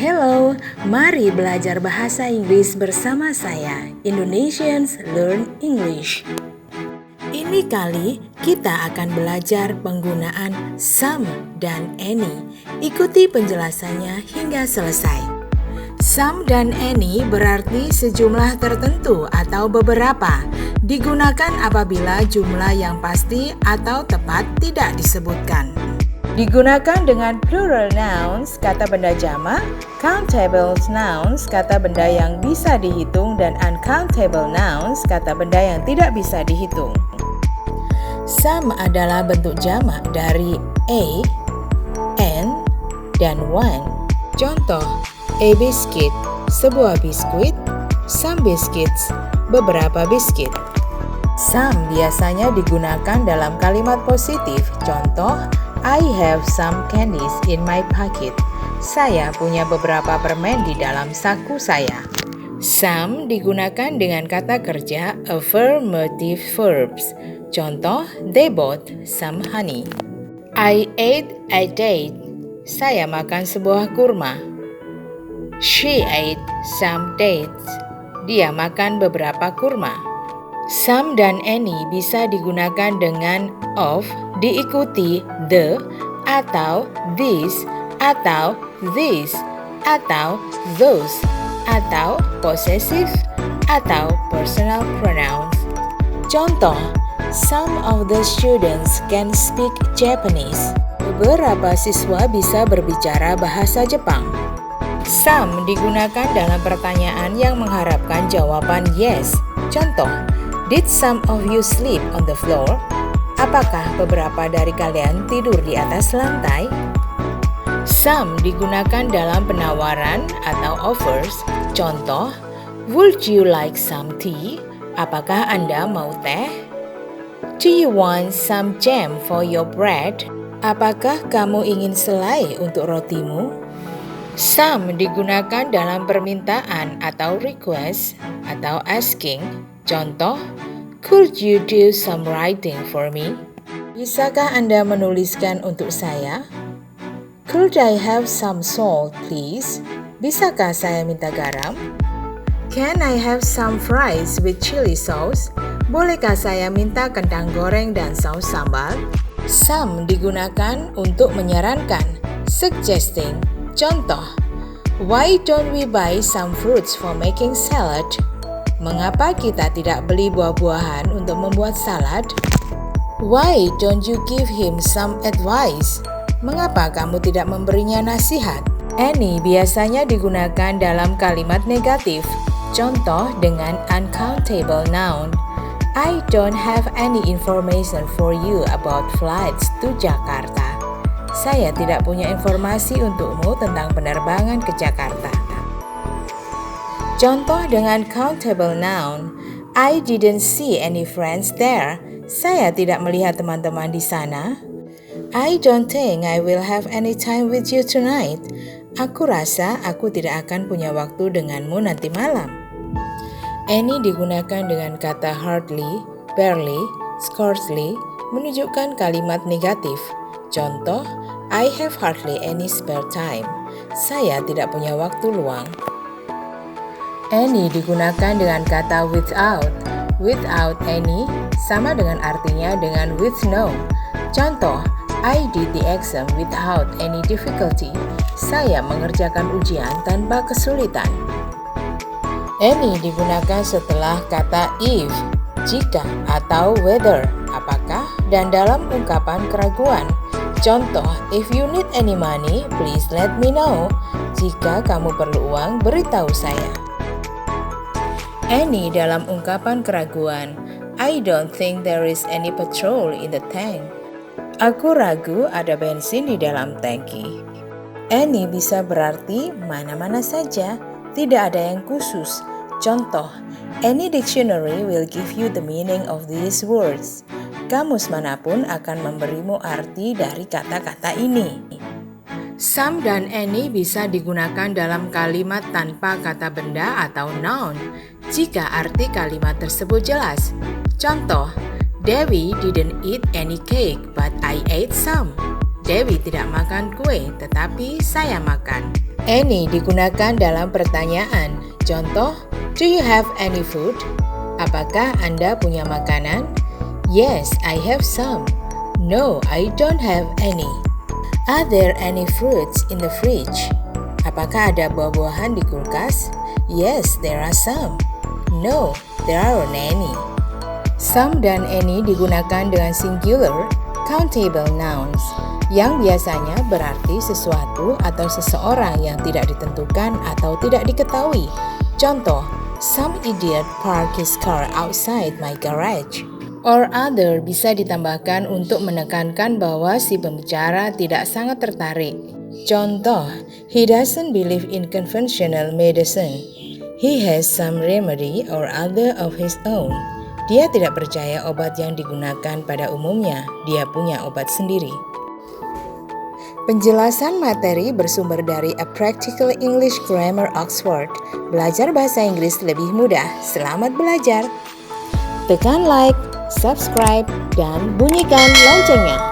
Hello, mari belajar bahasa Inggris bersama saya, Indonesians Learn English. Ini kali kita akan belajar penggunaan some dan any. Ikuti penjelasannya hingga selesai. Some dan any berarti sejumlah tertentu atau beberapa. Digunakan apabila jumlah yang pasti atau tepat tidak disebutkan. Digunakan dengan plural nouns, kata benda jamak, countable nouns, kata benda yang bisa dihitung, dan uncountable nouns, kata benda yang tidak bisa dihitung. Some adalah bentuk jamak dari a, an, dan one. Contoh, a biscuit, sebuah biskuit, some biscuits, beberapa biskuit. Some biasanya digunakan dalam kalimat positif. Contoh, I have some candies in my pocket. Saya punya beberapa permen di dalam saku saya. Some digunakan dengan kata kerja affirmative verbs. Contoh, they bought some honey. I ate a date. Saya makan sebuah kurma. She ate some dates. Dia makan beberapa kurma. Some dan any bisa digunakan dengan of, diikuti the, atau this, atau this, atau those, atau possessive, atau personal pronouns. Contoh, some of the students can speak Japanese. Beberapa siswa bisa berbicara bahasa Jepang. Some digunakan dalam pertanyaan yang mengharapkan jawaban yes. Contoh, did some of you sleep on the floor? Apakah beberapa dari kalian tidur di atas lantai? Some digunakan dalam penawaran atau offers. Contoh, would you like some tea? Apakah Anda mau teh? Do you want some jam for your bread? Apakah kamu ingin selai untuk rotimu? Some digunakan dalam permintaan atau request atau asking. Contoh, could you do some writing for me? Bisakah Anda menuliskan untuk saya? Could I have some salt, please? Bisakah saya minta garam? Can I have some fries with chili sauce? Bolehkah saya minta kentang goreng dan saus sambal? Some digunakan untuk menyarankan, suggesting. Contoh, why don't we buy some fruits for making salad? Mengapa kita tidak beli buah-buahan untuk membuat salad? Why don't you give him some advice? Mengapa kamu tidak memberinya nasihat? Any biasanya digunakan dalam kalimat negatif. Contoh dengan uncountable noun. I don't have any information for you about flights to Jakarta. Saya tidak punya informasi untukmu tentang penerbangan ke Jakarta. Contoh dengan countable noun. I didn't see any friends there. Saya tidak melihat teman-teman di sana. I don't think I will have any time with you tonight. Aku rasa aku tidak akan punya waktu denganmu nanti malam. Any digunakan dengan kata hardly, barely, scarcely, menunjukkan kalimat negatif. Contoh, I have hardly any spare time. Saya tidak punya waktu luang. Any digunakan dengan kata without. Without any sama dengan artinya dengan with no. Contoh, I did the exam without any difficulty. Saya mengerjakan ujian tanpa kesulitan. Any digunakan setelah kata if, jika, atau whether, apakah, dan dalam ungkapan keraguan. Contoh, if you need any money, please let me know. Jika kamu perlu uang, beritahu saya. Any dalam ungkapan keraguan. I don't think there is any petrol in the tank. Aku ragu ada bensin di dalam tangki. Any bisa berarti mana-mana saja, tidak ada yang khusus. Contoh, any dictionary will give you the meaning of these words. Kamus manapun akan memberimu arti dari kata-kata ini. Some dan any bisa digunakan dalam kalimat tanpa kata benda atau noun, jika arti kalimat tersebut jelas. Contoh, Dewi didn't eat any cake, but I ate some. Dewi tidak makan kue, tetapi saya makan. Any digunakan dalam pertanyaan. Contoh, do you have any food? Apakah Anda punya makanan? Yes, I have some. No, I don't have any. Are there any fruits in the fridge? Apakah ada buah-buahan di kulkas? Yes, there are some. No, there aren't any. Some dan any digunakan dengan singular, countable nouns, yang biasanya berarti sesuatu atau seseorang yang tidak ditentukan atau tidak diketahui. Contoh, some idiot parked his car outside my garage. Or other bisa ditambahkan untuk menekankan bahwa si pembicara tidak sangat tertarik. Contoh, he doesn't believe in conventional medicine. He has some remedy or other of his own. Dia tidak percaya obat yang digunakan pada umumnya. Dia punya obat sendiri. Penjelasan materi bersumber dari A Practical English Grammar Oxford. Belajar bahasa Inggris lebih mudah. Selamat belajar. Tekan like, subscribe, dan bunyikan loncengnya.